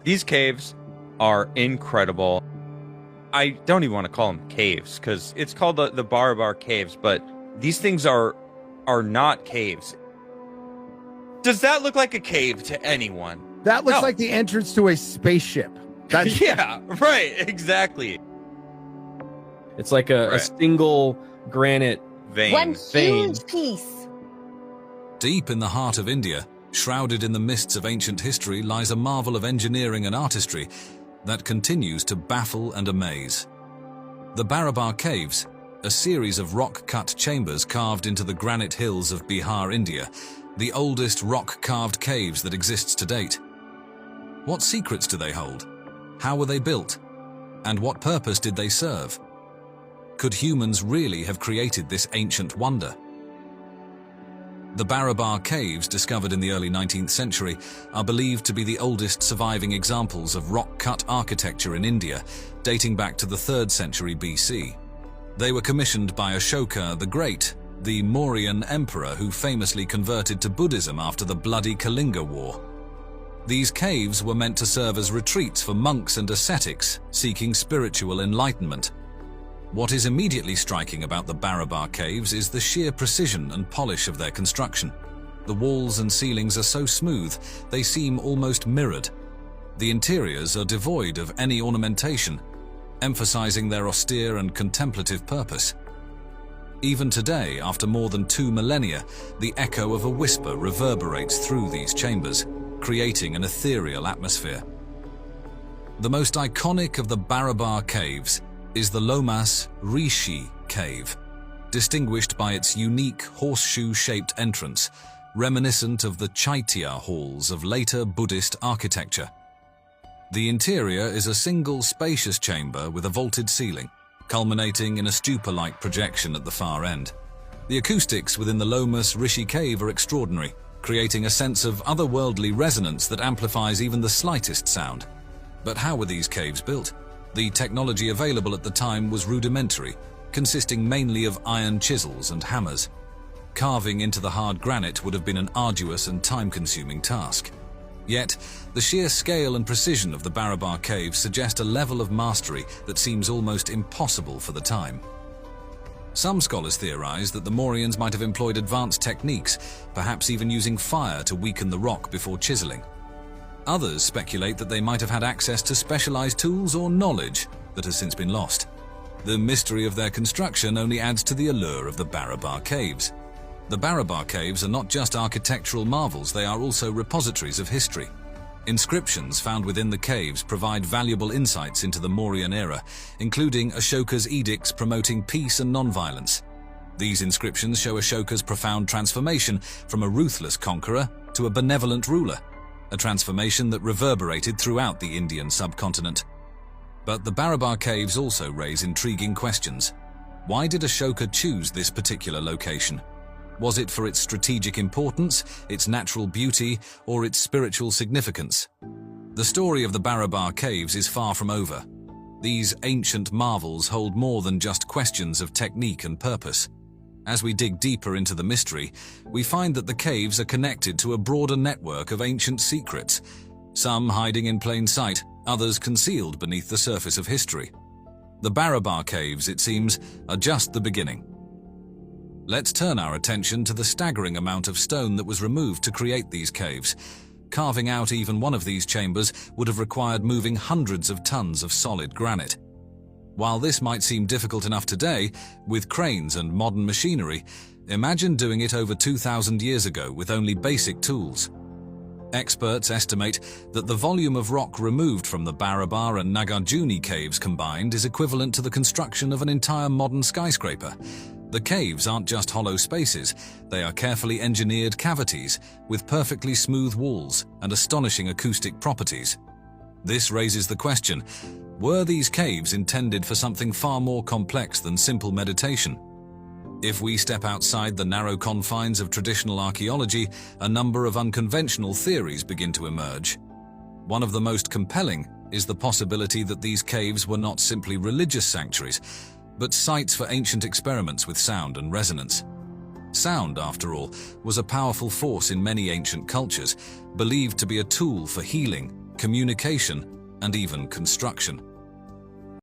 These caves are incredible. I don't even want to call them caves because it's called the Barabar caves, but these things are not caves. Does that look like a cave to anyone? That looks No. like the entrance to a spaceship. That's Yeah, right, exactly. It's like a single granite Vein. One vein. huge piece. Deep in the heart of India, shrouded in the mists of ancient history, lies a marvel of engineering and artistry that continues to baffle and amaze. The Barabar Caves, a series of rock-cut chambers carved into the granite hills of Bihar, India, the oldest rock-carved caves that exists to date. What secrets do they hold? How were they built? And what purpose did they serve? Could humans really have created this ancient wonder? The Barabar Caves, discovered in the early 19th century, are believed to be the oldest surviving examples of rock-cut architecture in India, dating back to the 3rd century BC. They were commissioned by Ashoka the Great, the Mauryan emperor who famously converted to Buddhism after the bloody Kalinga War. These caves were meant to serve as retreats for monks and ascetics seeking spiritual enlightenment. What is immediately striking about the Barabar Caves is the sheer precision and polish of their construction. The walls and ceilings are so smooth, they seem almost mirrored. The interiors are devoid of any ornamentation, emphasizing their austere and contemplative purpose. Even today, after more than 2 millennia, the echo of a whisper reverberates through these chambers, creating an ethereal atmosphere. The most iconic of the Barabar Caves is the Lomas Rishi Cave, distinguished by its unique horseshoe-shaped entrance, reminiscent of the Chaitya halls of later Buddhist architecture. The interior is a single spacious chamber with a vaulted ceiling, culminating in a stupa-like projection at the far end. The acoustics within the Lomas Rishi Cave are extraordinary, creating a sense of otherworldly resonance that amplifies even the slightest sound. But how were these caves built? The technology available at the time was rudimentary, consisting mainly of iron chisels and hammers. Carving into the hard granite would have been an arduous and time-consuming task. Yet, the sheer scale and precision of the Barabar Caves suggest a level of mastery that seems almost impossible for the time. Some scholars theorize that the Mauryans might have employed advanced techniques, perhaps even using fire to weaken the rock before chiseling. Others speculate that they might have had access to specialized tools or knowledge that has since been lost. The mystery of their construction only adds to the allure of the Barabar Caves. The Barabar Caves are not just architectural marvels, they are also repositories of history. Inscriptions found within the caves provide valuable insights into the Mauryan era, including Ashoka's edicts promoting peace and non-violence. These inscriptions show Ashoka's profound transformation from a ruthless conqueror to a benevolent ruler, a transformation that reverberated throughout the Indian subcontinent. But the Barabar Caves also raise intriguing questions. Why did Ashoka choose this particular location? Was it for its strategic importance, its natural beauty, or its spiritual significance? The story of the Barabar Caves is far from over. These ancient marvels hold more than just questions of technique and purpose. As we dig deeper into the mystery, we find that the caves are connected to a broader network of ancient secrets, some hiding in plain sight, others concealed beneath the surface of history. The Barabar Caves, it seems, are just the beginning. Let's turn our attention to the staggering amount of stone that was removed to create these caves. Carving out even one of these chambers would have required moving hundreds of tons of solid granite. While this might seem difficult enough today, with cranes and modern machinery, imagine doing it over 2,000 years ago with only basic tools. Experts estimate that the volume of rock removed from the Barabar and Nagarjuni caves combined is equivalent to the construction of an entire modern skyscraper. The caves aren't just hollow spaces, they are carefully engineered cavities with perfectly smooth walls and astonishing acoustic properties. This raises the question, were these caves intended for something far more complex than simple meditation? If we step outside the narrow confines of traditional archaeology, a number of unconventional theories begin to emerge. One of the most compelling is the possibility that these caves were not simply religious sanctuaries, but sites for ancient experiments with sound and resonance. Sound, after all, was a powerful force in many ancient cultures, believed to be a tool for healing, communication, and even construction.